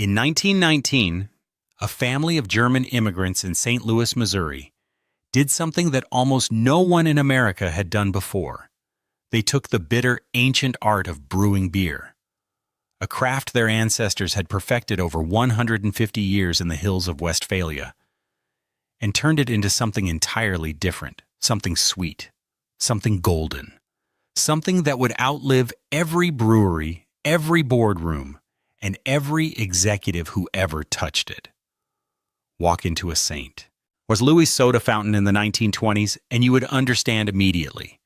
In 1919, a family of German immigrants in St. Louis, Missouri, did something that almost no one in America had done before. They took the bitter, ancient art of brewing beer, a craft their ancestors had perfected over 150 years in the hills of Westphalia, and turned it into something entirely different, something sweet, something golden, something that would outlive every brewery, every boardroom, and every executive who ever touched it. Walk into a Saint. Was Louis' soda fountain in the 1920s, and you would understand immediately.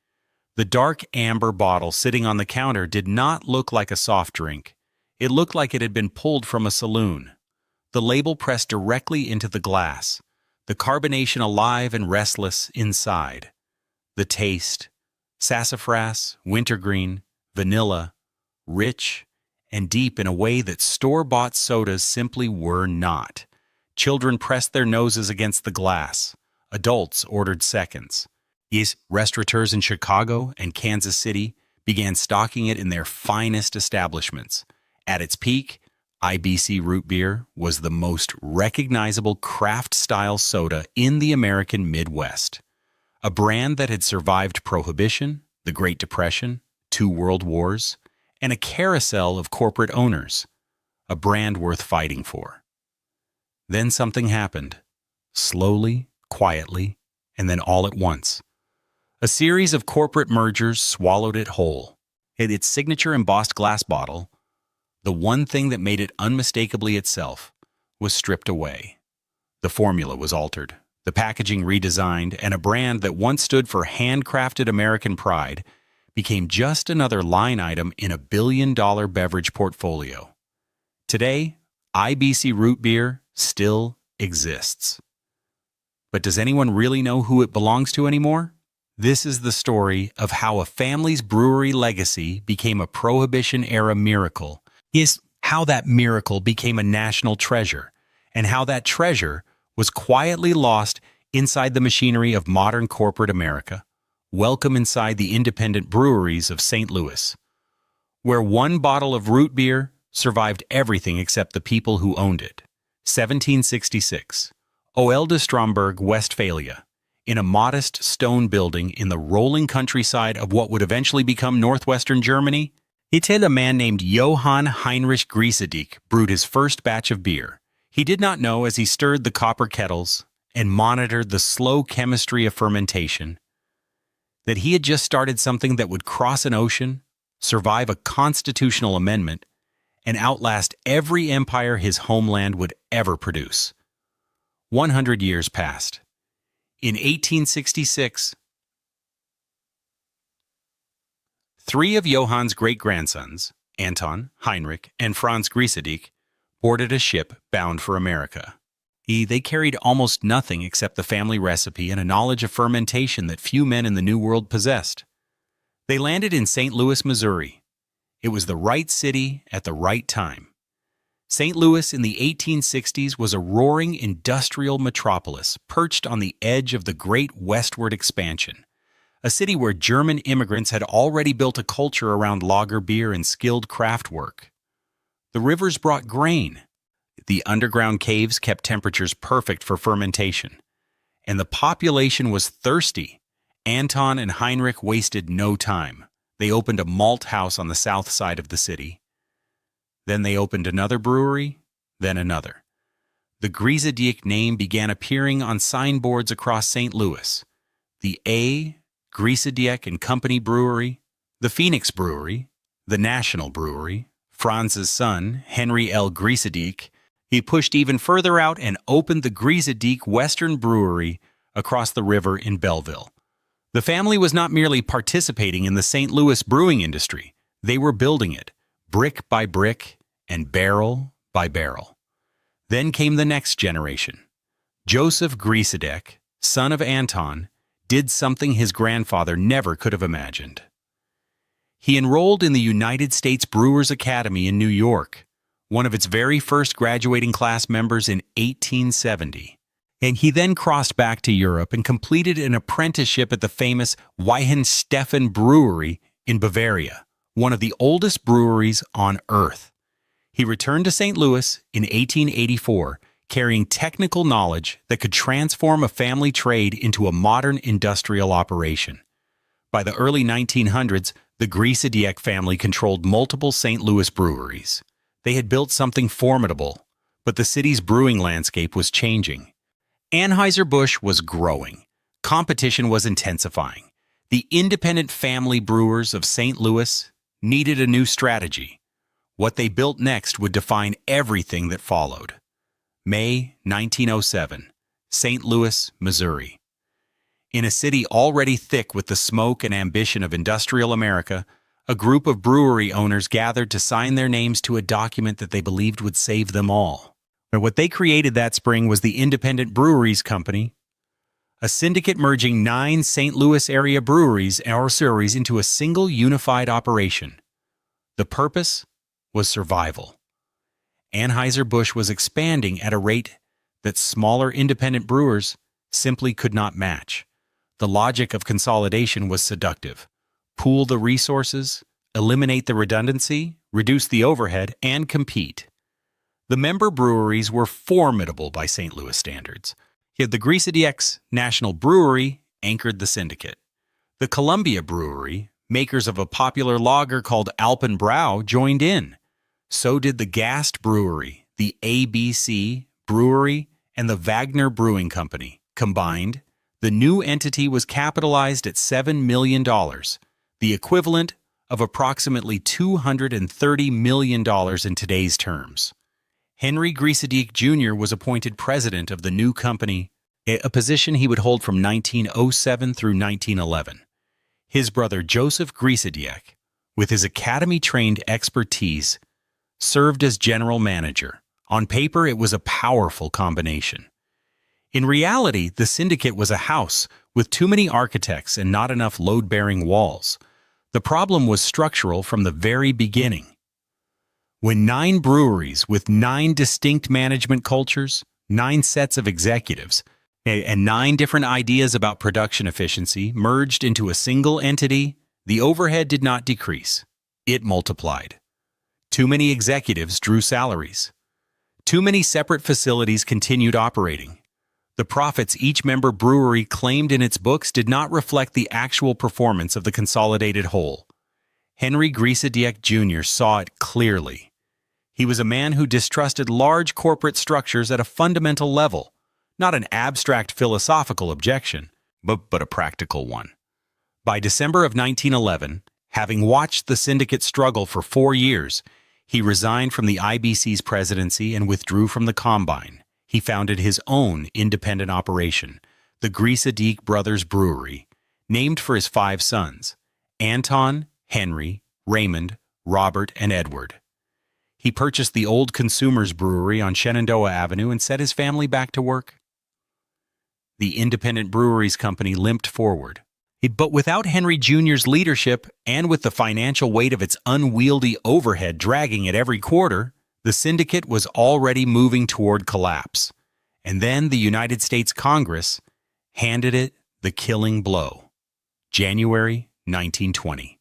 The dark amber bottle sitting on the counter did not look like a soft drink. It looked like it had been pulled from a saloon. The label pressed directly into the glass, the carbonation alive and restless inside. The taste, sassafras, wintergreen, vanilla, rich and deep in a way that store-bought sodas simply were not. Children pressed their noses against the glass. Adults ordered seconds. Yes, restaurateurs in Chicago and Kansas City began stocking it in their finest establishments. At its peak, IBC Root Beer was the most recognizable craft-style soda in the American Midwest. A brand that had survived Prohibition, the Great Depression, 2 World Wars, and a carousel of corporate owners. A brand worth fighting for. Then something happened. Slowly, quietly, and then all at once. A series of corporate mergers swallowed it whole. Its signature embossed glass bottle, the one thing that made it unmistakably itself, was stripped away. The formula was altered, the packaging redesigned, and a brand that once stood for handcrafted American pride became just another line item in a billion-dollar beverage portfolio. Today, IBC Root Beer still exists. But does anyone really know who it belongs to anymore? This is the story of how a family's brewery legacy became a Prohibition-era miracle. Is how that miracle became a national treasure, and how that treasure was quietly lost inside the machinery of modern corporate America. Welcome inside the independent breweries of St. Louis, where one bottle of root beer survived everything except the people who owned it. 1766, Oelde Stromberg, Westphalia, in a modest stone building in the rolling countryside of what would eventually become northwestern Germany, a man named Johann Heinrich Griesediek brewed his first batch of beer. He did not know, as he stirred the copper kettles and monitored the slow chemistry of fermentation, that he had just started something that would cross an ocean, survive a constitutional amendment, and outlast every empire his homeland would ever produce. 100 years passed. In 1866, 3 of Johann's great-grandsons, Anton, Heinrich, and Franz Griesediek, boarded a ship bound for America. They carried almost nothing except the family recipe and a knowledge of fermentation that few men in the New World possessed. They landed in St. Louis, Missouri. It was the right city at the right time. St. Louis in the 1860s was a roaring industrial metropolis perched on the edge of the great westward expansion, a city where German immigrants had already built a culture around lager beer and skilled craft work. The rivers brought grain. The underground caves kept temperatures perfect for fermentation. And the population was thirsty. Anton and Heinrich wasted no time. They opened a malt house on the south side of the city. Then they opened another brewery, then another. The Griesediek name began appearing on signboards across St. Louis. The A. Griesediek and Company Brewery, the Phoenix Brewery, the National Brewery, Franz's son, Henry L. Griesediek. He pushed even further out and opened the Griesediek Western Brewery across the river in Belleville. The family was not merely participating in the St. Louis brewing industry. They were building it, brick by brick and barrel by barrel. Then came the next generation. Joseph Griesediek, son of Anton, did something his grandfather never could have imagined. He enrolled in the United States Brewers Academy in New York, one of its very first graduating class members in 1870. And he then crossed back to Europe and completed an apprenticeship at the famous Weihenstephan Brewery in Bavaria, one of the oldest breweries on earth. He returned to St. Louis in 1884, carrying technical knowledge that could transform a family trade into a modern industrial operation. By the early 1900s, the Grisadiec family controlled multiple St. Louis breweries. They had built something formidable, but the city's brewing landscape was changing. Anheuser-Busch was growing. Competition was intensifying. The independent family brewers of St. Louis needed a new strategy. What they built next would define everything that followed. May 1907, St. Louis, Missouri. In a city already thick with the smoke and ambition of industrial America, a group of brewery owners gathered to sign their names to a document that they believed would save them all. But what they created that spring was the Independent Breweries Company, a syndicate merging 9 St. Louis area breweries or series into a single unified operation. The purpose was survival. Anheuser-Busch was expanding at a rate that smaller independent brewers simply could not match. The logic of consolidation was seductive. Pool the resources, eliminate the redundancy, reduce the overhead, and compete. The member breweries were formidable by St. Louis standards. Yet the Grisadiec's National Brewery anchored the syndicate. The Columbia Brewery, makers of a popular lager called Alpenbrau, joined in. So did the Gast Brewery, the IBC Brewery, and the Wagner Brewing Company. Combined, the new entity was capitalized at $7 million, the equivalent of approximately $230 million in today's terms. Henry Grisadiec Jr. was appointed president of the new company, a position he would hold from 1907 through 1911. His brother Joseph Grisadiec, with his academy-trained expertise, served as general manager. On paper, it was a powerful combination. In reality, the syndicate was a house with too many architects and not enough load-bearing walls. The problem was structural from the very beginning. When 9 breweries with 9 distinct management cultures, 9 sets of executives, and 9 different ideas about production efficiency merged into a single entity, the overhead did not decrease. It multiplied. Too many executives drew salaries. Too many separate facilities continued operating. The profits each member brewery claimed in its books did not reflect the actual performance of the consolidated whole. Henry Grisadiec Jr. saw it clearly. He was a man who distrusted large corporate structures at a fundamental level, not an abstract philosophical objection, but a practical one. By December of 1911, having watched the syndicate struggle for 4 years, he resigned from the IBC's presidency and withdrew from the Combine. He founded his own independent operation, the Grisadiec Brothers Brewery, named for his 5 sons, Anton, Henry, Raymond, Robert, and Edward. He purchased the Old Consumers Brewery on Shenandoah Avenue and set his family back to work. The Independent Breweries Company limped forward. But without Henry Jr.'s leadership and with the financial weight of its unwieldy overhead dragging it every quarter, the syndicate was already moving toward collapse. And then the United States Congress handed it the killing blow. January 1920.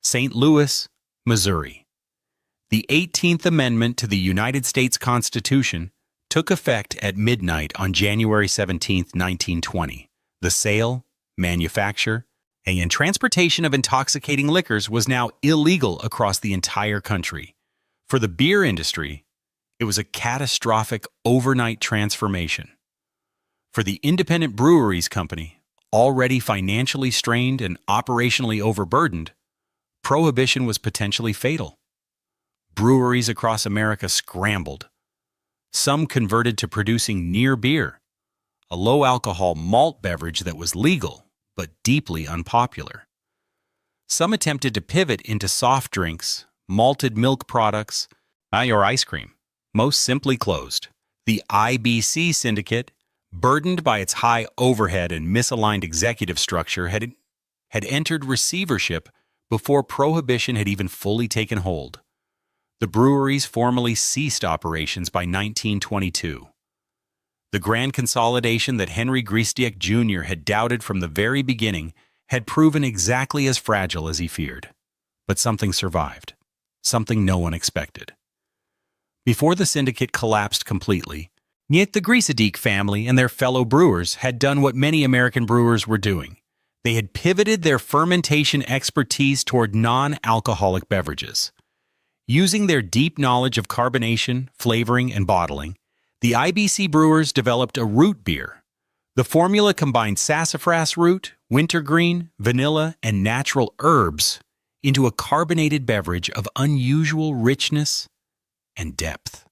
St. Louis, Missouri. The 18th Amendment to the United States Constitution took effect at midnight on January 17, 1920. The sale, manufacture, and transportation of intoxicating liquors was now illegal across the entire country. For the beer industry, it was a catastrophic overnight transformation. For the Independent Breweries Company, already financially strained and operationally overburdened, prohibition was potentially fatal. Breweries across America scrambled. Some converted to producing near beer, a low-alcohol malt beverage that was legal but deeply unpopular. Some attempted to pivot into soft drinks, malted milk products, or ice cream. Most simply closed. The IBC syndicate, burdened by its high overhead and misaligned executive structure, had entered receivership before prohibition had even fully taken hold. The breweries formally ceased operations by 1922. The grand consolidation that Henry Grisadiec Jr. had doubted from the very beginning had proven exactly as fragile as he feared. But something survived. Something no one expected. Before the syndicate collapsed completely, yet the Griesedeek family and their fellow brewers had done what many American brewers were doing. They had pivoted their fermentation expertise toward non-alcoholic beverages. Using their deep knowledge of carbonation, flavoring, and bottling, the IBC brewers developed a root beer. The formula combined sassafras root, wintergreen, vanilla, and natural herbs into a carbonated beverage of unusual richness and depth.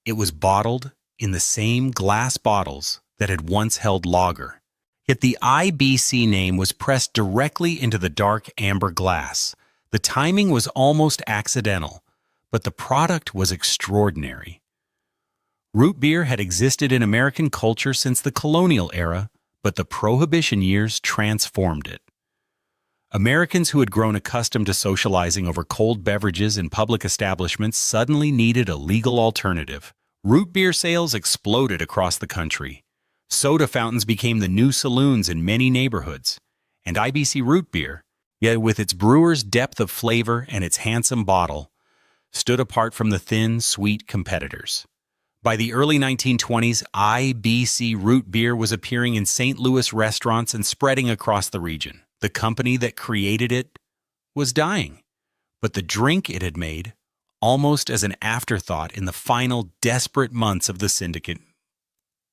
It was bottled in the same glass bottles that had once held lager. Yet the IBC name was pressed directly into the dark amber glass. The timing was almost accidental, but the product was extraordinary. Root beer had existed in American culture since the colonial era, but the Prohibition years transformed it. Americans who had grown accustomed to socializing over cold beverages in public establishments suddenly needed a legal alternative. Root beer sales exploded across the country. Soda fountains became the new saloons in many neighborhoods, and IBC Root Beer, yet with its brewer's depth of flavor and its handsome bottle, stood apart from the thin, sweet competitors. By the early 1920s, IBC Root Beer was appearing in St. Louis restaurants and spreading across the region. The company that created it was dying, but the drink it had made, almost as an afterthought in the final desperate months of the syndicate,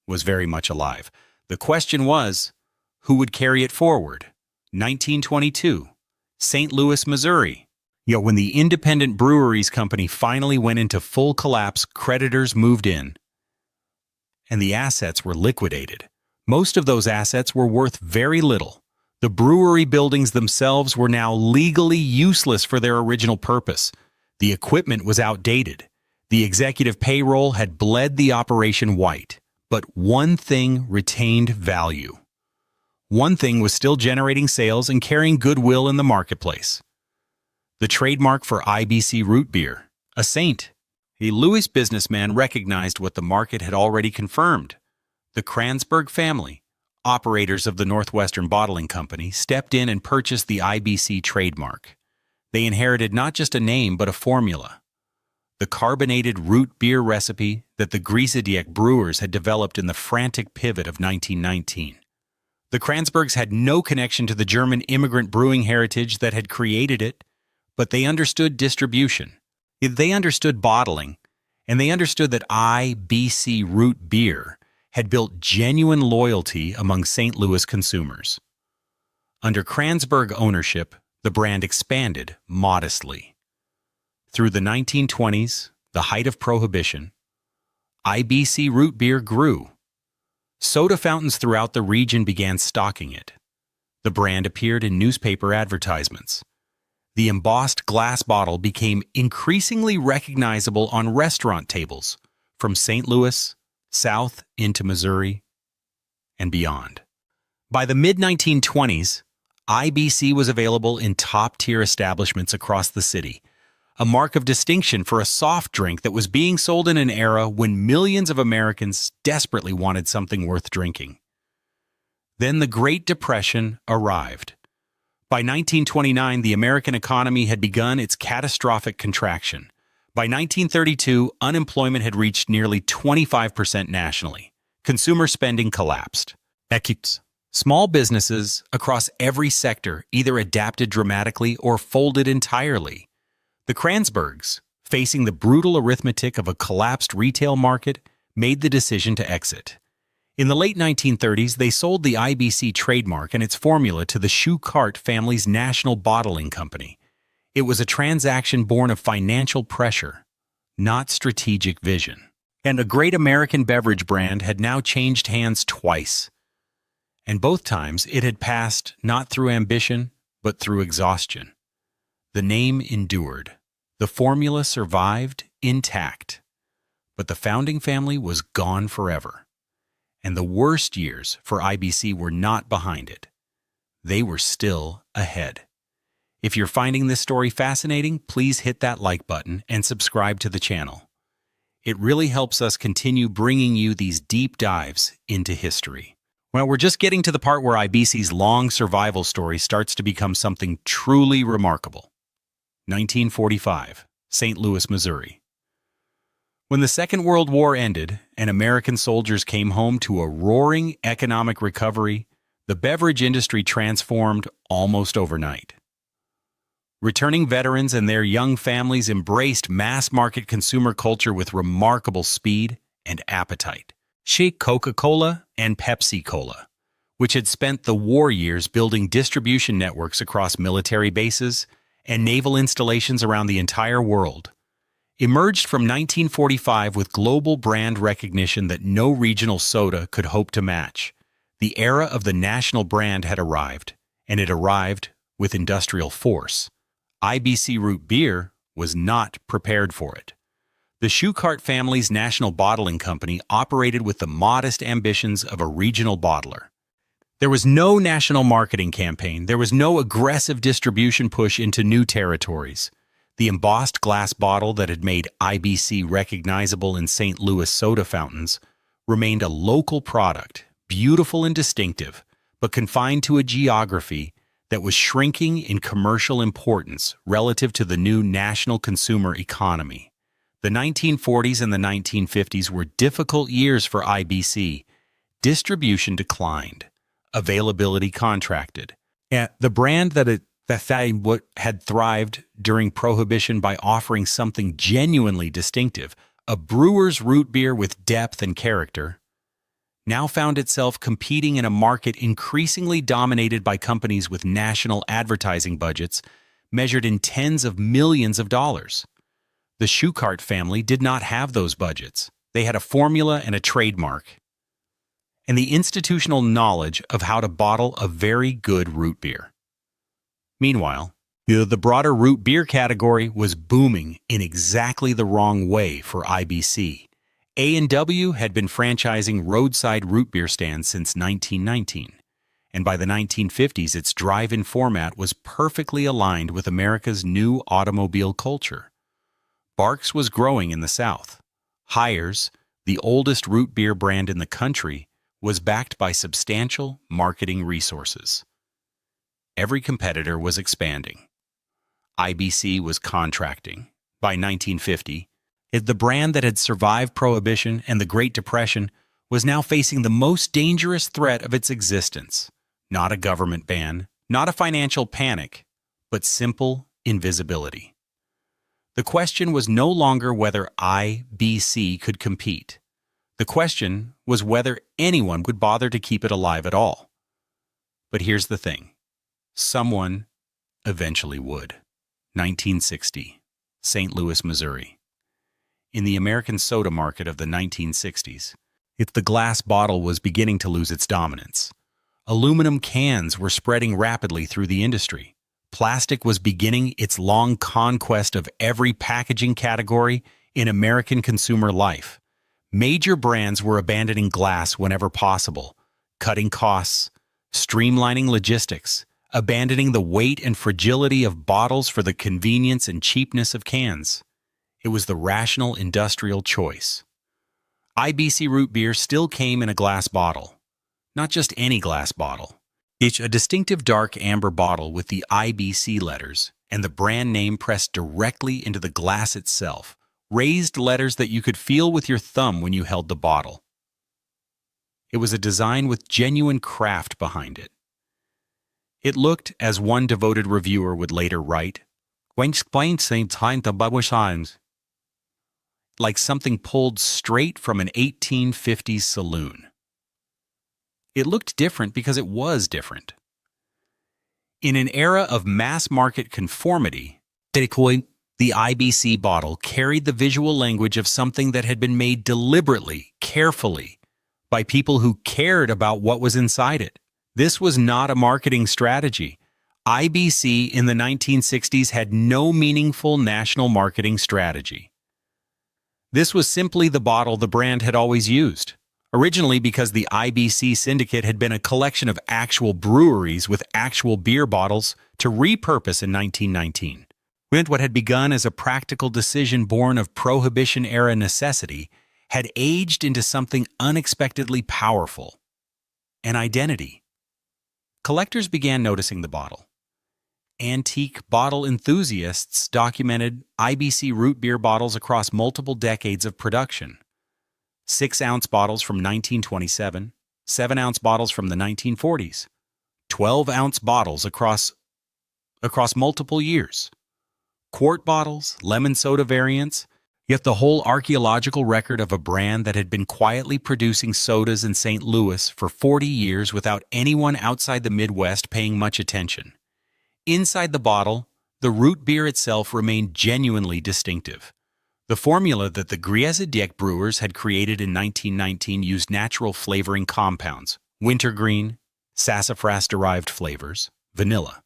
was very much alive. The question was, who would carry it forward? 1922, St. Louis, Missouri. Yet when the Independent Breweries Company finally went into full collapse, creditors moved in, and the assets were liquidated. Most of those assets were worth very little. The brewery buildings themselves were now legally useless for their original purpose. The equipment was outdated. The executive payroll had bled the operation white. But one thing retained value. One thing was still generating sales and carrying goodwill in the marketplace. The trademark for IBC Root Beer, a saint. A Louis businessman recognized what the market had already confirmed. The Kranzberg family, operators of the Northwestern Bottling Company, stepped in and purchased the IBC trademark. They inherited not just a name but a formula. The carbonated root beer recipe that the Griesedeek brewers had developed in the frantic pivot of 1919. The Kranzbergs had no connection to the German immigrant brewing heritage that had created it, but they understood distribution. They understood bottling, and they understood that IBC Root Beer had built genuine loyalty among St. Louis consumers. Under Kranzberg ownership, the brand expanded modestly. Through the 1920s, the height of Prohibition, IBC Root Beer grew. Soda fountains throughout the region began stocking it. The brand appeared in newspaper advertisements. The embossed glass bottle became increasingly recognizable on restaurant tables from St. Louis, south into Missouri, and beyond. By the mid-1920s, IBC was available in top-tier establishments across the city, a mark of distinction for a soft drink that was being sold in an era when millions of Americans desperately wanted something worth drinking. Then the Great Depression arrived. By 1929, the American economy had begun its catastrophic contraction. By 1932, unemployment had reached nearly 25% nationally. Consumer spending collapsed. Small businesses across every sector either adapted dramatically or folded entirely. The Kranzbergs, facing the brutal arithmetic of a collapsed retail market, made the decision to exit. In the late 1930s, they sold the IBC trademark and its formula to the Schuckardt family's National Bottling Company. It was a transaction born of financial pressure, not strategic vision. And a great American beverage brand had now changed hands twice. And both times it had passed not through ambition, but through exhaustion. The name endured. The formula survived intact. But the founding family was gone forever. And the worst years for IBC were not behind it. They were still ahead. If you're finding this story fascinating, please hit that like button and subscribe to the channel. It really helps us continue bringing you these deep dives into history. Well, we're just getting to the part where IBC's long survival story starts to become something truly remarkable. 1945, St. Louis, Missouri. When the Second World War ended and American soldiers came home to a roaring economic recovery, the beverage industry transformed almost overnight. Returning veterans and their young families embraced mass-market consumer culture with remarkable speed and appetite. Shake Coca-Cola and Pepsi-Cola, which had spent the war years building distribution networks across military bases and naval installations around the entire world, emerged from 1945 with global brand recognition that no regional soda could hope to match. The era of the national brand had arrived, and it arrived with industrial force. IBC Root Beer was not prepared for it. The Schuckardt family's national bottling company operated with the modest ambitions of a regional bottler. There was no national marketing campaign. There was no aggressive distribution push into new territories. The embossed glass bottle that had made IBC recognizable in St. Louis soda fountains remained a local product, beautiful and distinctive, but confined to a geography that was shrinking in commercial importance relative to the new national consumer economy. The 1940s and the 1950s were difficult years for IBC. Distribution declined. Availability contracted. The brand that had thrived during Prohibition by offering something genuinely distinctive, a brewer's root beer with depth and character, now found itself competing in a market increasingly dominated by companies with national advertising budgets measured in tens of millions of dollars. The Schuckardt family did not have those budgets. They had a formula and a trademark, and the institutional knowledge of how to bottle a very good root beer. Meanwhile, the broader root beer category was booming in exactly the wrong way for IBC. A&W had been franchising roadside root beer stands since 1919, and by the 1950s its drive-in format was perfectly aligned with America's new automobile culture. Barks was growing in the South. Hires, the oldest root beer brand in the country, was backed by substantial marketing resources. Every competitor was expanding. IBC was contracting. By 1950, the brand that had survived Prohibition and the Great Depression was now facing the most dangerous threat of its existence. Not a government ban, not a financial panic, but simple invisibility. The question was no longer whether IBC could compete. The question was whether anyone would bother to keep it alive at all. But here's the thing. Someone eventually would. 1960, St. Louis, Missouri. In the American soda market of the 1960s, the glass bottle was beginning to lose its dominance. Aluminum cans were spreading rapidly through the industry. Plastic was beginning its long conquest of every packaging category in American consumer life. Major brands were abandoning glass whenever possible, cutting costs, streamlining logistics, abandoning the weight and fragility of bottles for the convenience and cheapness of cans. It was the rational industrial choice. IBC Root Beer still came in a glass bottle. Not just any glass bottle. It's a distinctive dark amber bottle with the IBC letters and the brand name pressed directly into the glass itself, raised letters that you could feel with your thumb when you held the bottle. It was a design with genuine craft behind it. It looked, as one devoted reviewer would later write, like something pulled straight from an 1850s saloon. It looked different because it was different. In an era of mass-market conformity, the IBC bottle carried the visual language of something that had been made deliberately, carefully, by people who cared about what was inside it. This was not a marketing strategy. IBC in the 1960s had no meaningful national marketing strategy. This was simply the bottle the brand had always used, originally because the IBC syndicate had been a collection of actual breweries with actual beer bottles to repurpose in 1919. What had begun as a practical decision born of Prohibition-era necessity had aged into something unexpectedly powerful, an identity. Collectors began noticing the bottle. antique bottle enthusiasts documented IBC root beer bottles across multiple decades of production. 6-ounce bottles from 1927, 7-ounce bottles from the 1940s, 12-ounce bottles across multiple years, quart bottles, lemon soda variants, yet the whole archaeological record of a brand that had been quietly producing sodas in St. Louis for 40 years without anyone outside the Midwest paying much attention. Inside the bottle, the root beer itself remained genuinely distinctive. The formula that the Keurig brewers had created in 1919 used natural flavoring compounds, wintergreen, sassafras-derived flavors, vanilla,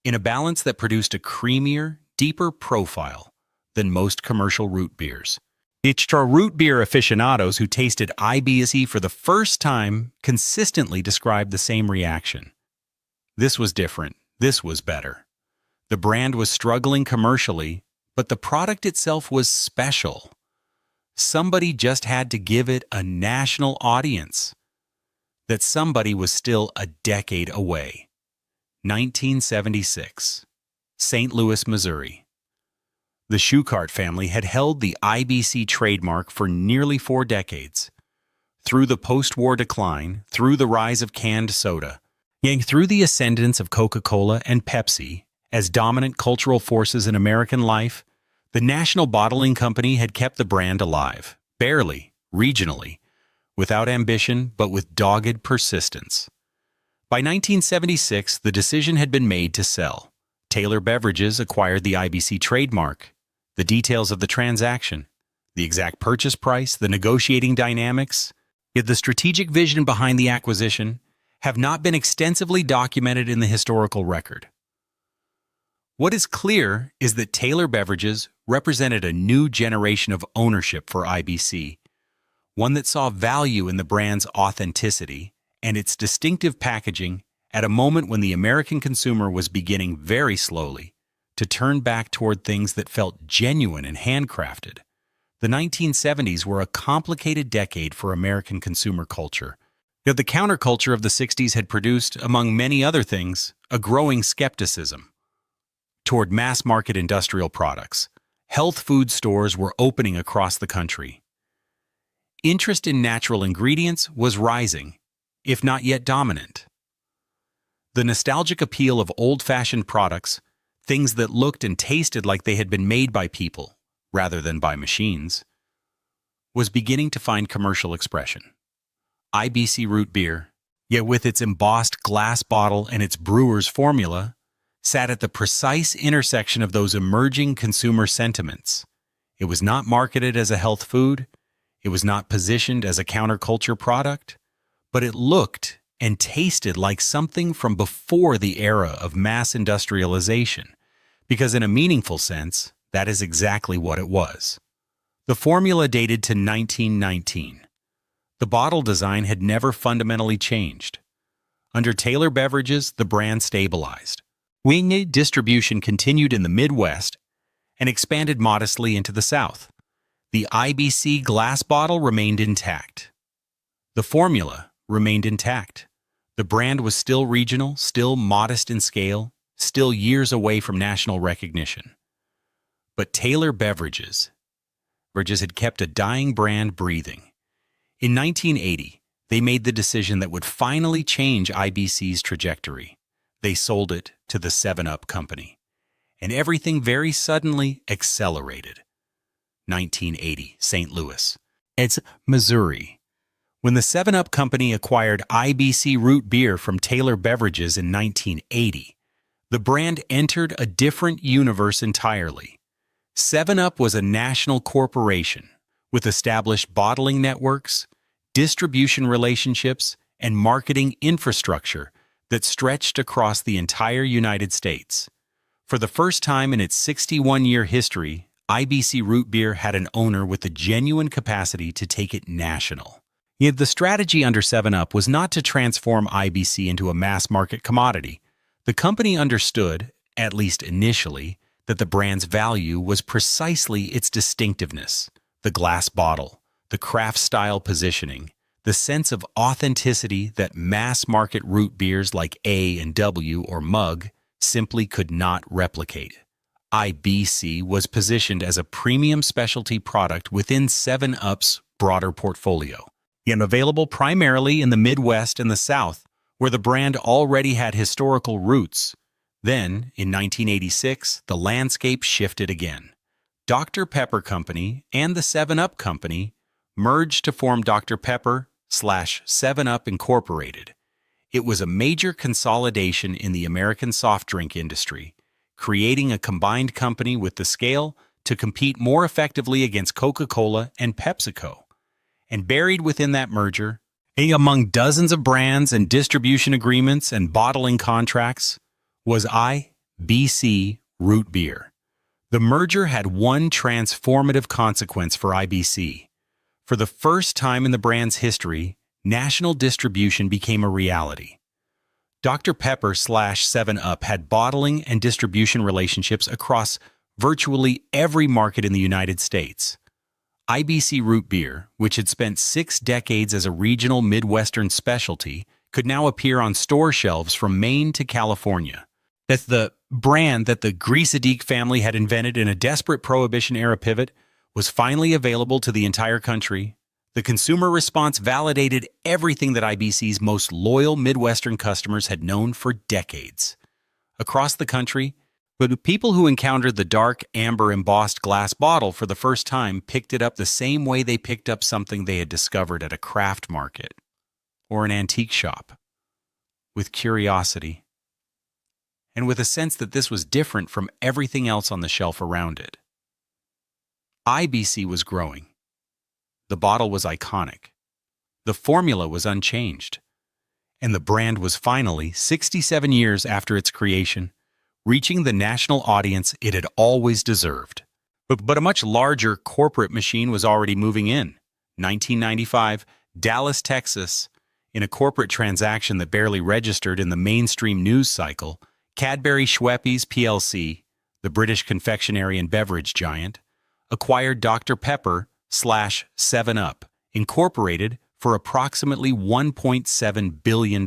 in a balance that produced a creamier, deeper profile than most commercial root beers. It's root beer aficionados who tasted IBC for the first time consistently described the same reaction. This was different. This was better. The brand was struggling commercially, but the product itself was special. Somebody just had to give it a national audience. That somebody was still a decade away. 1976, St. Louis, Missouri. The Schuchart family had held the IBC trademark for nearly 4 decades. Through the post-war decline, through the rise of canned soda, and through the ascendance of Coca-Cola and Pepsi as dominant cultural forces in American life, the National Bottling Company had kept the brand alive, barely, regionally, without ambition but with dogged persistence. By 1976, the decision had been made to sell. Taylor Beverages acquired the IBC trademark. The details of the transaction, the exact purchase price, the negotiating dynamics, yet the strategic vision behind the acquisition have not been extensively documented in the historical record. What is clear is that Taylor Beverages represented a new generation of ownership for IBC, one that saw value in the brand's authenticity and its distinctive packaging at a moment when the American consumer was beginning very slowly to turn back toward things that felt genuine and handcrafted. The 1970s were a complicated decade for American consumer culture. Yet the counterculture of the 60s had produced, among many other things, a growing skepticism toward mass-market industrial products. Health food stores were opening across the country. Interest in natural ingredients was rising, if not yet dominant. The nostalgic appeal of old-fashioned products, things that looked and tasted like they had been made by people rather than by machines, was beginning to find commercial expression. IBC Root Beer, yet with its embossed glass bottle and its brewer's formula, sat at the precise intersection of those emerging consumer sentiments. It was not marketed as a health food, it was not positioned as a counterculture product, but it looked and tasted like something from before the era of mass industrialization, because in a meaningful sense, that is exactly what it was. The formula dated to 1919. The bottle design had never fundamentally changed. Under Taylor Beverages, the brand stabilized. Wingate distribution continued in the Midwest and expanded modestly into the South. The IBC glass bottle remained intact. The formula remained intact. The brand was still regional, still modest in scale, still years away from national recognition. But Taylor Beverages had kept a dying brand breathing. In 1980, they made the decision that would finally change IBC's trajectory. They sold it to the 7-Up Company, and everything very suddenly accelerated. 1980, St. Louis. It's Missouri. When the 7-Up Company acquired IBC Root Beer from Taylor Beverages in 1980, the brand entered a different universe entirely. 7-Up was a national corporation with established bottling networks, distribution relationships, and marketing infrastructure that stretched across the entire United States. For the first time in its 61-year history, IBC Root Beer had an owner with the genuine capacity to take it national. Yet the strategy under 7-Up was not to transform IBC into a mass-market commodity. The company understood, at least initially, that the brand's value was precisely its distinctiveness, the glass bottle, the craft-style positioning, the sense of authenticity that mass-market root beers like A and W or Mug simply could not replicate. IBC was positioned as a premium specialty product within 7UP's broader portfolio, and available primarily in the Midwest and the South, where the brand already had historical roots. Then, in 1986, the landscape shifted again. Dr. Pepper Company and the 7UP Company merged to form Dr. Pepper/7UP Incorporated. It was a major consolidation in the American soft drink industry, creating a combined company with the scale to compete more effectively against Coca-Cola and PepsiCo. And buried within that merger, among dozens of brands and distribution agreements and bottling contracts, was IBC Root Beer. The merger had one transformative consequence for IBC. For the first time in the brand's history, national distribution became a reality. Dr. Pepper/7UP had bottling and distribution relationships across virtually every market in the United States. IBC Root Beer, which had spent 6 decades as a regional Midwestern specialty, could now appear on store shelves from Maine to California. That's the brand that the Griesedeek family had invented in a desperate Prohibition-era pivot was finally available to the entire country. The consumer response validated everything that IBC's most loyal Midwestern customers had known for decades. Across the country, but people who encountered the dark, amber embossed glass bottle for the first time picked it up the same way they picked up something they had discovered at a craft market or an antique shop, with curiosity, and with a sense that this was different from everything else on the shelf around it. IBC was growing. The bottle was iconic. The formula was unchanged. And the brand was finally, 67 years after its creation, reaching the national audience it had always deserved. But a much larger corporate machine was already moving in. 1995, Dallas, Texas. In a corporate transaction that barely registered in the mainstream news cycle, Cadbury Schweppes plc, the British confectionery and beverage giant, acquired Dr. Pepper/7UP, Incorporated, for approximately $1.7 billion.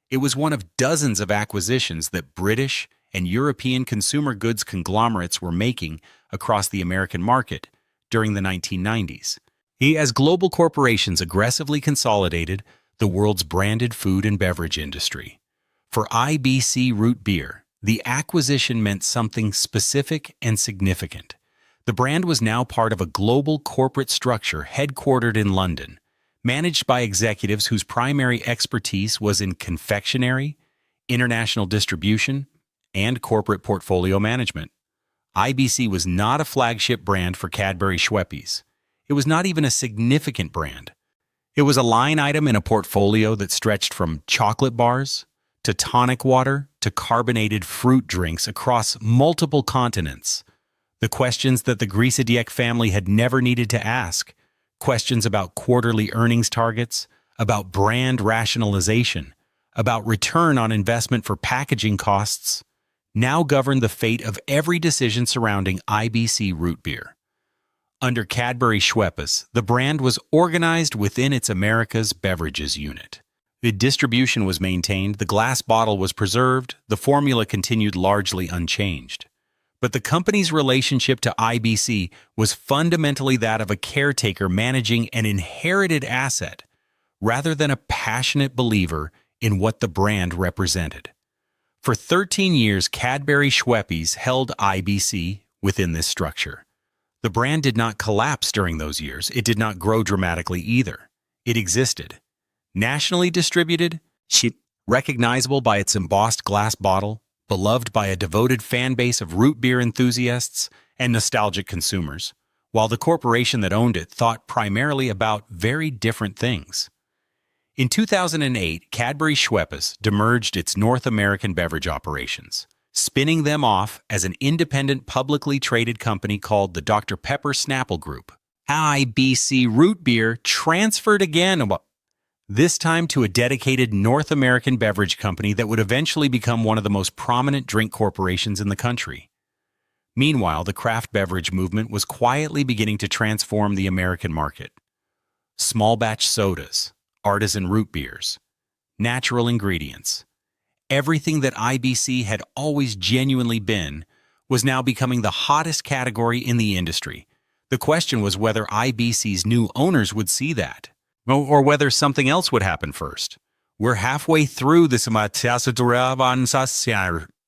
It was one of dozens of acquisitions that British and European consumer goods conglomerates were making across the American market during the 1990s. As global corporations aggressively consolidated the world's branded food and beverage industry. For IBC Root Beer, the acquisition meant something specific and significant. The brand was now part of a global corporate structure headquartered in London, managed by executives whose primary expertise was in confectionery, international distribution, and corporate portfolio management. IBC was not a flagship brand for Cadbury Schweppes. It was not even a significant brand. It was a line item in a portfolio that stretched from chocolate bars to tonic water to carbonated fruit drinks across multiple continents. The questions that the Griesedeek family had never needed to ask, questions about quarterly earnings targets, about brand rationalization, about return on investment for packaging costs, now governed the fate of every decision surrounding IBC Root Beer. Under Cadbury Schweppes, the brand was organized within its Americas Beverages unit. The distribution was maintained, the glass bottle was preserved, the formula continued largely unchanged. But the company's relationship to IBC was fundamentally that of a caretaker managing an inherited asset, rather than a passionate believer in what the brand represented. For 13 years, Cadbury Schweppes held IBC within this structure. The brand did not collapse during those years. It did not grow dramatically either. It existed. Nationally distributed, recognizable by its embossed glass bottle, beloved by a devoted fan base of root beer enthusiasts and nostalgic consumers, while the corporation that owned it thought primarily about very different things. In 2008, Cadbury Schweppes demerged its North American beverage operations, spinning them off as an independent publicly traded company called the Dr. Pepper Snapple Group. IBC Root Beer transferred again, this time to a dedicated North American beverage company that would eventually become one of the most prominent drink corporations in the country. Meanwhile, the craft beverage movement was quietly beginning to transform the American market. Small batch sodas, artisan root beers, natural ingredients, Everything that IBC had always genuinely been was now becoming the hottest category in the industry. The question was whether IBC's new owners would see that, or whether something else would happen first. We're halfway through this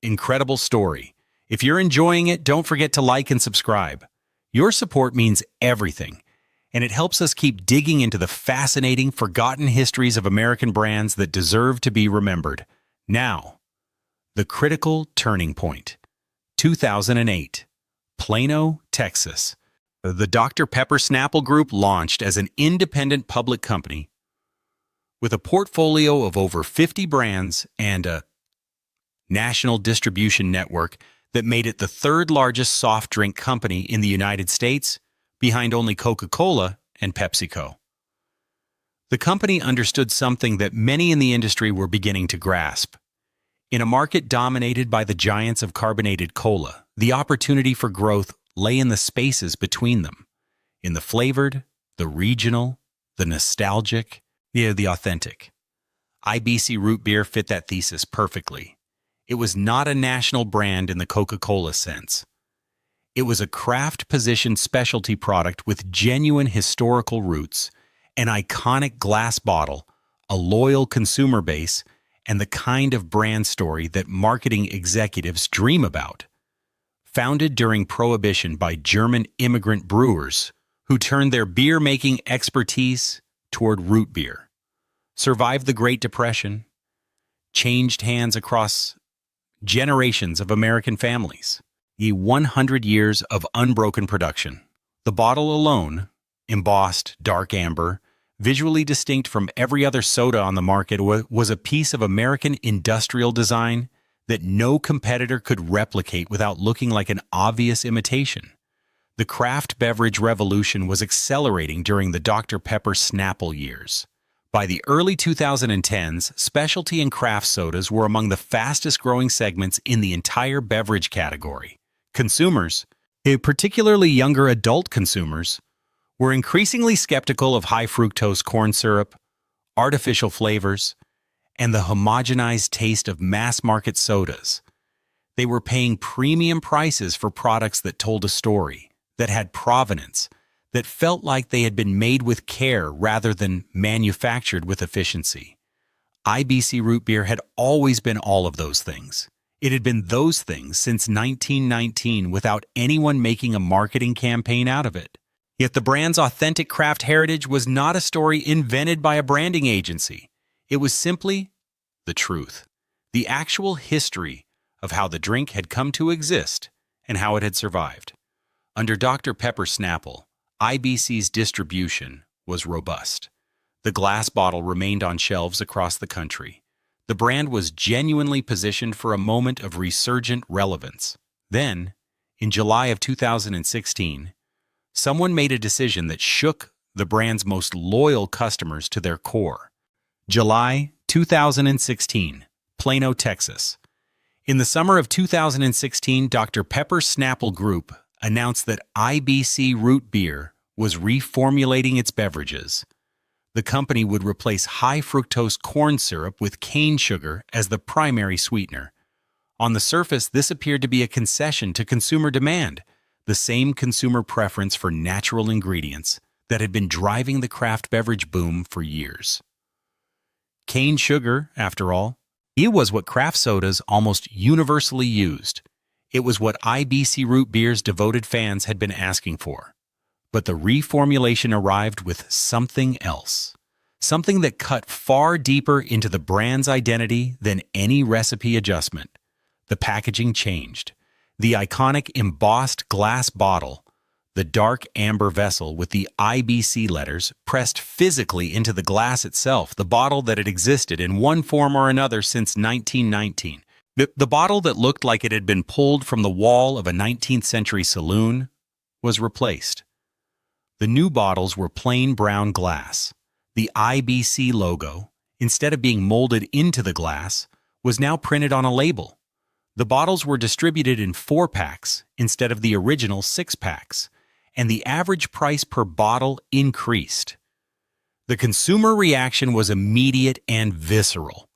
incredible story. If you're enjoying it, don't forget to like and subscribe. Your support means everything, and it helps us keep digging into the fascinating, forgotten histories of American brands that deserve to be remembered. Now, the critical turning point. 2008, Plano, Texas. The Dr. Pepper Snapple Group launched as an independent public company with a portfolio of over 50 brands and a national distribution network that made it the third largest soft drink company in the United States, behind only Coca-Cola and PepsiCo. The company understood something that many in the industry were beginning to grasp. In a market dominated by the giants of carbonated cola, the opportunity for growth lay in the spaces between them, in the flavored, the regional, the nostalgic, the authentic. IBC Root Beer fit that thesis perfectly. It was not a national brand in the Coca-Cola sense. It was a craft-positioned specialty product with genuine historical roots, an iconic glass bottle, a loyal consumer base, and the kind of brand story that marketing executives dream about. Founded during Prohibition by German immigrant brewers who turned their beer-making expertise toward root beer, survived the Great Depression, changed hands across generations of American families. 100 years of unbroken production. The bottle alone, embossed dark amber, visually distinct from every other soda on the market, was a piece of American industrial design that no competitor could replicate without looking like an obvious imitation. The craft beverage revolution was accelerating during the Dr. Pepper Snapple years. By the early 2010s, specialty and craft sodas were among the fastest-growing segments in the entire beverage category. Consumers, particularly younger adult consumers, were increasingly skeptical of high-fructose corn syrup, artificial flavors, and the homogenized taste of mass-market sodas. They were paying premium prices for products that told a story, that had provenance, that felt like they had been made with care rather than manufactured with efficiency. IBC Root Beer had always been all of those things. It had been those things since 1919 without anyone making a marketing campaign out of it. Yet the brand's authentic craft heritage was not a story invented by a branding agency. It was simply the truth, the actual history of how the drink had come to exist and how it had survived. Under Dr. Pepper Snapple, IBC's distribution was robust. The glass bottle remained on shelves across the country. The brand was genuinely positioned for a moment of resurgent relevance. Then, in July of 2016, someone made a decision that shook the brand's most loyal customers to their core. July 2016, Plano, Texas. In the summer of 2016, Dr. Pepper Snapple Group announced that IBC Root Beer was reformulating its beverages. The company would replace high-fructose corn syrup with cane sugar as the primary sweetener. On the surface, this appeared to be a concession to consumer demand, the same consumer preference for natural ingredients that had been driving the craft beverage boom for years. Cane sugar, after all, it was what craft sodas almost universally used. It was what IBC Root Beer's devoted fans had been asking for. But the reformulation arrived with something else. Something that cut far deeper into the brand's identity than any recipe adjustment. The packaging changed. The iconic embossed glass bottle, the dark amber vessel with the IBC letters pressed physically into the glass itself, the bottle that had existed in one form or another since 1919. The bottle that looked like it had been pulled from the wall of a 19th century saloon was replaced. The new bottles were plain brown glass. The IBC logo, instead of being molded into the glass, was now printed on a label. The bottles were distributed in 4-packs instead of the original 6-packs, and the average price per bottle increased. The consumer reaction was immediate and visceral.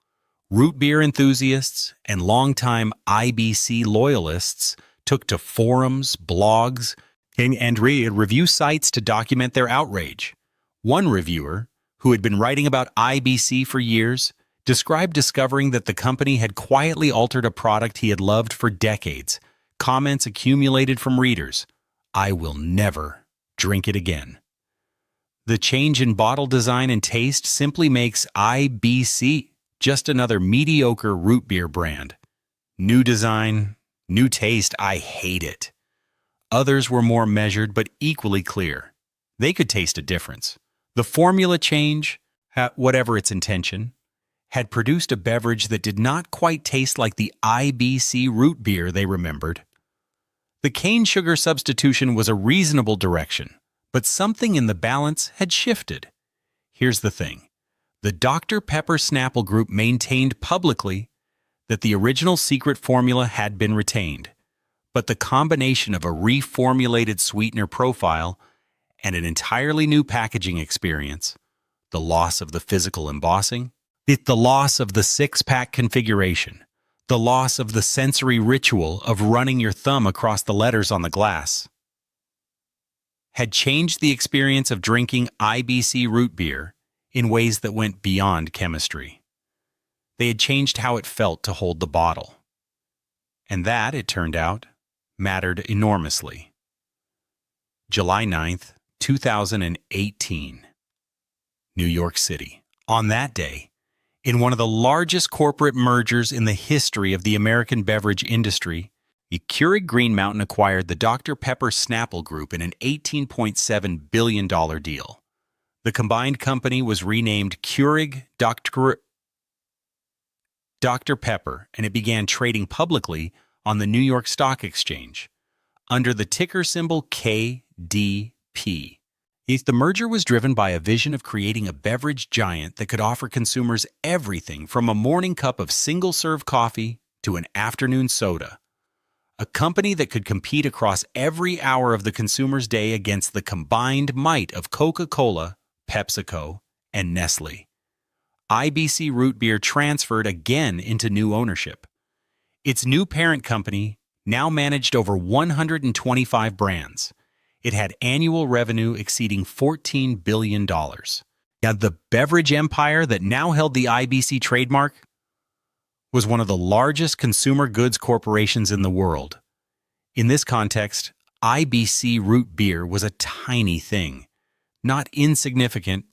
Root beer enthusiasts and longtime IBC loyalists took to forums, blogs, and review sites to document their outrage. One reviewer, who had been writing about IBC for years, described discovering that the company had quietly altered a product he had loved for decades. Comments accumulated from readers. "I will never drink it again." The change in bottle design and taste simply makes IBC just another mediocre root beer brand. New design, new taste, I hate it. Others were more measured but equally clear. They could taste a difference. The formula change, whatever its intention, had produced a beverage that did not quite taste like the IBC root beer they remembered. The cane sugar substitution was a reasonable direction, but something in the balance had shifted. Here's the thing. The Dr. Pepper Snapple group maintained publicly that the original secret formula had been retained, but the combination of a reformulated sweetener profile and an entirely new packaging experience, the loss of the physical embossing, the loss of the six-pack configuration, the loss of the sensory ritual of running your thumb across the letters on the glass, had changed the experience of drinking IBC root beer in ways that went beyond chemistry. They had changed how it felt to hold the bottle. And that, it turned out, mattered enormously. July 9th, 2018. New York City. On that day, in one of the largest corporate mergers in the history of the American beverage industry, Keurig Green Mountain acquired the Dr. Pepper Snapple Group in an $18.7 billion deal. The combined company was renamed Keurig Dr Pepper, and it began trading publicly on the New York Stock Exchange under the ticker symbol KDP. The merger was driven by a vision of creating a beverage giant that could offer consumers everything from a morning cup of single-serve coffee to an afternoon soda. A company that could compete across every hour of the consumer's day against the combined might of Coca-Cola, PepsiCo, and Nestle. IBC Root Beer transferred again into new ownership. Its new parent company now managed over 125 brands. It had annual revenue exceeding $14 billion. Now, the beverage empire that now held the IBC trademark was one of the largest consumer goods corporations in the world. In this context, IBC Root Beer was a tiny thing. Not insignificant,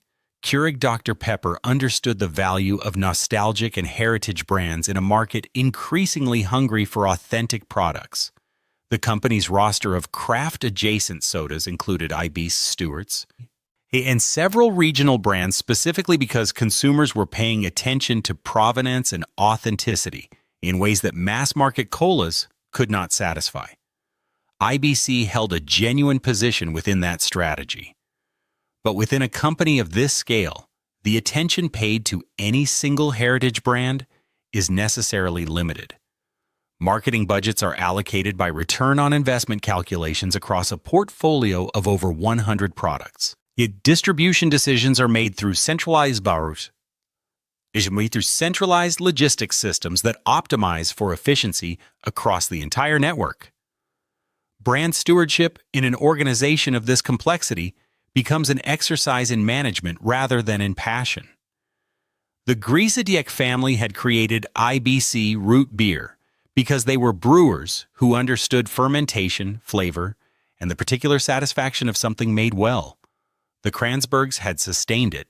Keurig Dr Pepper understood the value of nostalgic and heritage brands in a market increasingly hungry for authentic products. The company's roster of craft-adjacent sodas included IBC Stewart's and several regional brands specifically because consumers were paying attention to provenance and authenticity in ways that mass-market colas could not satisfy. IBC held a genuine position within that strategy. But within a company of this scale, the attention paid to any single heritage brand is necessarily limited. Marketing budgets are allocated by return on investment calculations across a portfolio of over 100 products. Yet distribution decisions are made through centralized logistics systems that optimize for efficiency across the entire network. Brand stewardship in an organization of this complexity becomes an exercise in management rather than in passion. The Grisadiec family had created IBC Root Beer because they were brewers who understood fermentation, flavor, and the particular satisfaction of something made well. The Kranzbergs had sustained it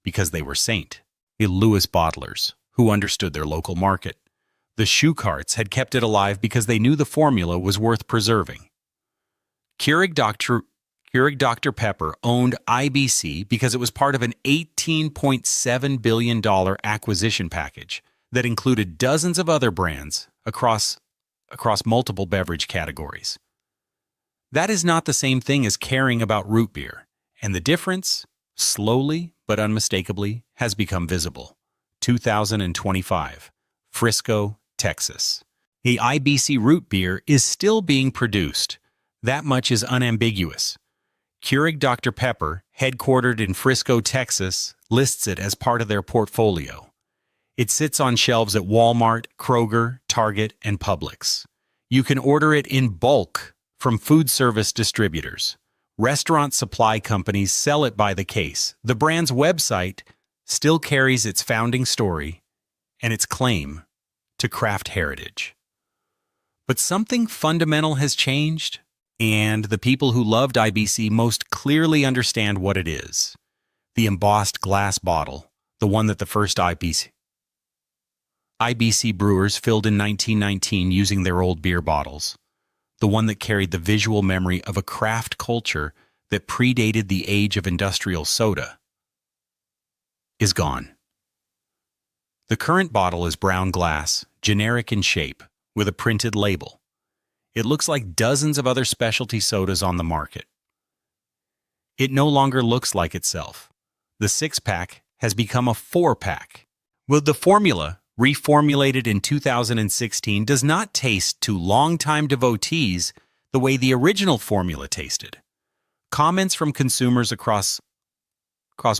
because they were St. Louis bottlers who understood their local market. The Schuckarts had kept it alive because they knew the formula was worth preserving. Keurig Dr Pepper owned IBC because it was part of an $18.7 billion acquisition package that included dozens of other brands across multiple beverage categories. That is not the same thing as caring about root beer, and the difference, slowly but unmistakably, has become visible. 2025, Frisco, Texas. The IBC root beer is still being produced. That much is unambiguous. Keurig Dr Pepper, headquartered in Frisco, Texas, lists it as part of their portfolio. It sits on shelves at Walmart, Kroger, Target, and Publix. You can order it in bulk from food service distributors. Restaurant supply companies sell it by the case. The brand's website still carries its founding story and its claim to craft heritage. But something fundamental has changed, and the people who loved IBC most clearly understand what it is. The embossed glass bottle, the one that the first IBC brewers filled in 1919 using their old beer bottles. The one that carried the visual memory of a craft culture that predated the age of industrial soda, is gone. The current bottle is brown glass, generic in shape, with a printed label. It looks like dozens of other specialty sodas on the market. It no longer looks like itself. The 6-pack has become a 4-pack. With the formula reformulated in 2016 does not taste to longtime devotees the way the original formula tasted. Comments from consumers across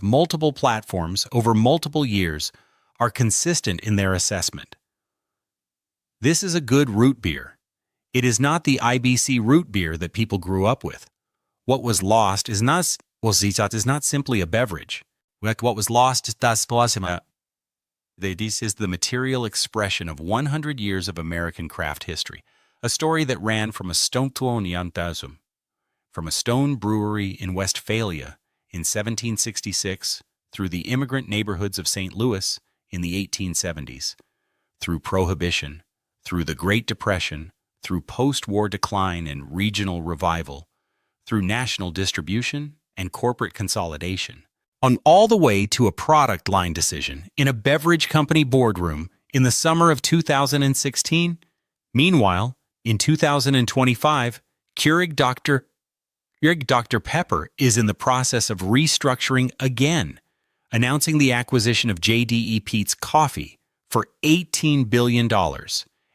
multiple platforms over multiple years are consistent in their assessment. This is a good root beer. It is not the IBC root beer that people grew up with. What was lost is not simply a beverage. What was lost is this is the material expression of 100 years of American craft history, a story that ran from a stone brewery in Westphalia in 1766 through the immigrant neighborhoods of St. Louis in the 1870s, through Prohibition, through the Great Depression, through post-war decline and regional revival, through national distribution and corporate consolidation, on all the way to a product line decision in a beverage company boardroom in the summer of 2016. Meanwhile, in 2025, Keurig Dr Pepper is in the process of restructuring again, announcing the acquisition of JDE Peet's Coffee for $18 billion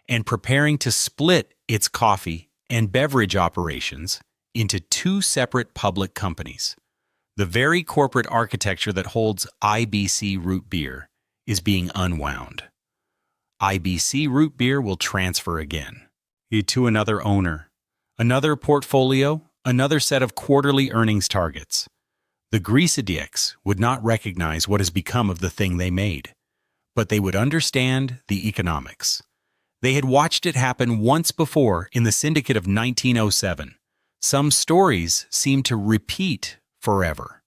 and preparing to split its coffee and beverage operations into 2 separate public companies. The very corporate architecture that holds IBC Root Beer is being unwound. IBC Root Beer will transfer again to another owner, another portfolio, another set of quarterly earnings targets. The Grisadieks would not recognize what has become of the thing they made, but they would understand the economics. They had watched it happen once before in the syndicate of 1907. Some stories seem to repeat forever.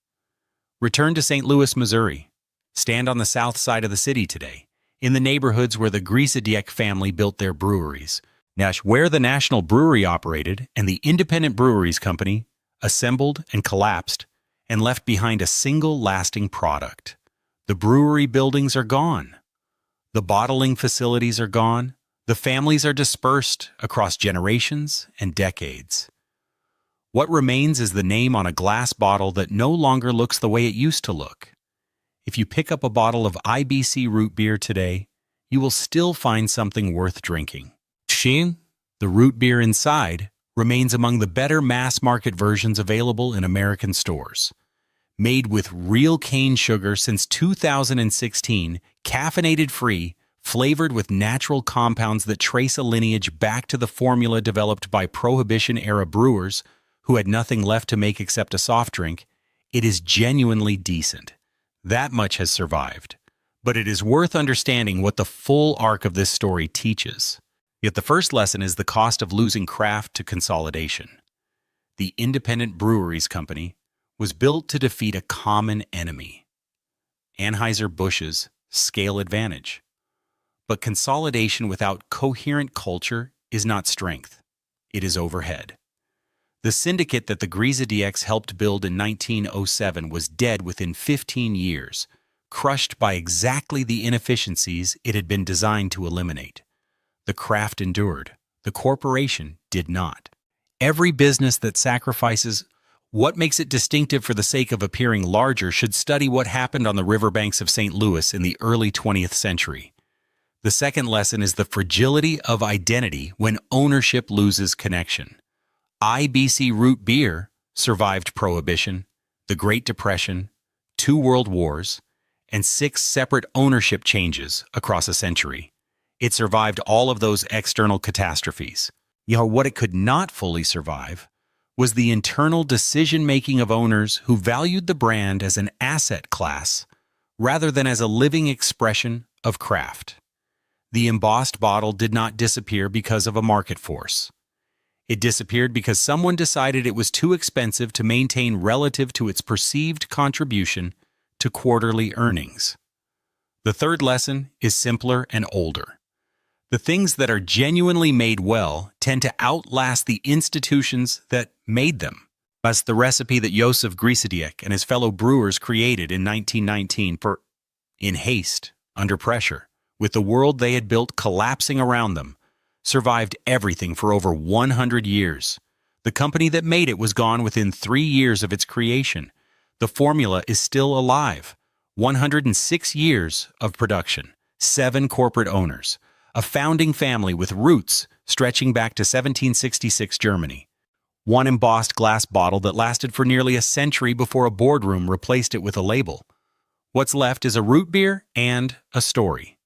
Return to St. Louis, Missouri. Stand on the south side of the city today, in the neighborhoods where the Grisadiek family built their breweries, where the National Brewery operated and the Independent Breweries Company assembled and collapsed and left behind a single lasting product. The brewery buildings are gone. The bottling facilities are gone. The families are dispersed across generations and decades. What remains is the name on a glass bottle that no longer looks the way it used to look. If you pick up a bottle of IBC root beer today, you will still find something worth drinking. The root beer inside remains among the better mass-market versions available in American stores. Made with real cane sugar since 2016, caffeinated-free, flavored with natural compounds that trace a lineage back to the formula developed by Prohibition-era brewers who had nothing left to make except a soft drink, it is genuinely decent. That much has survived. But it is worth understanding what the full arc of this story teaches. Yet the first lesson is the cost of losing craft to consolidation. The Independent Breweries Company was built to defeat a common enemy, Anheuser-Busch's scale advantage. But consolidation without coherent culture is not strength. It is overhead. The syndicate that the Grisadieks helped build in 1907 was dead within 15 years, crushed by exactly the inefficiencies it had been designed to eliminate. The craft endured. The corporation did not. Every business that sacrifices what makes it distinctive for the sake of appearing larger should study what happened on the riverbanks of St. Louis in the early 20th century. The second lesson is the fragility of identity when ownership loses connection. IBC Root Beer survived Prohibition, the Great Depression, 2 World Wars, and 6 separate ownership changes across a century. It survived all of those external catastrophes. What it could not fully survive was the internal decision-making of owners who valued the brand as an asset class rather than as a living expression of craft. The embossed bottle did not disappear because of a market force. It disappeared because someone decided it was too expensive to maintain relative to its perceived contribution to quarterly earnings. The third lesson is simpler and older. The things that are genuinely made well tend to outlast the institutions that made them. That's the recipe that Josef Grisidiek and his fellow brewers created in 1919 in haste, under pressure, with the world they had built collapsing around them, survived everything for over 100 years. The company that made it was gone within 3 years of its creation. The formula is still alive. 106 years of production, 7 corporate owners, a founding family with roots stretching back to 1766 Germany. 1 embossed glass bottle that lasted for nearly a century before a boardroom replaced it with a label. What's left is a root beer and a story.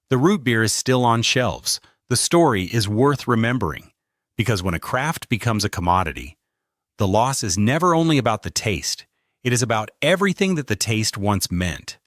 The root beer is still on shelves. The story is worth remembering, because when a craft becomes a commodity, the loss is never only about the taste, it is about everything that the taste once meant.